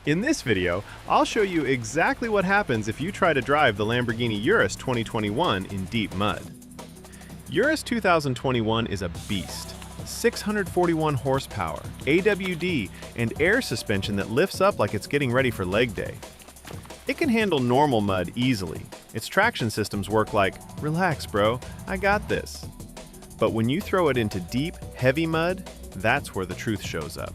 In this video, I'll show you exactly what happens if you try to drive the Lamborghini Urus 2021 in deep mud. Urus 2021 is a beast. 641 horsepower, AWD, and air suspension that lifts up like it's getting ready for leg day. It can handle normal mud easily. Its traction systems work like, "Relax, bro, I got this." But when you throw it into deep, heavy mud, that's where the truth shows up.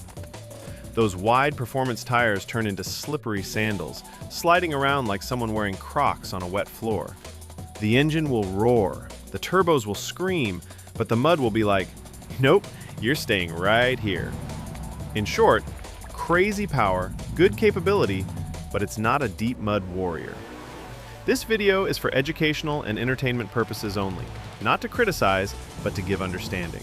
Those wide performance tires turn into slippery sandals, sliding around like someone wearing Crocs on a wet floor. The engine will roar, the turbos will scream, but the mud will be like, "Nope, you're staying right here." In short, crazy power, good capability, but it's not a deep mud warrior. This video is for educational and entertainment purposes only, not to criticize, but to give understanding.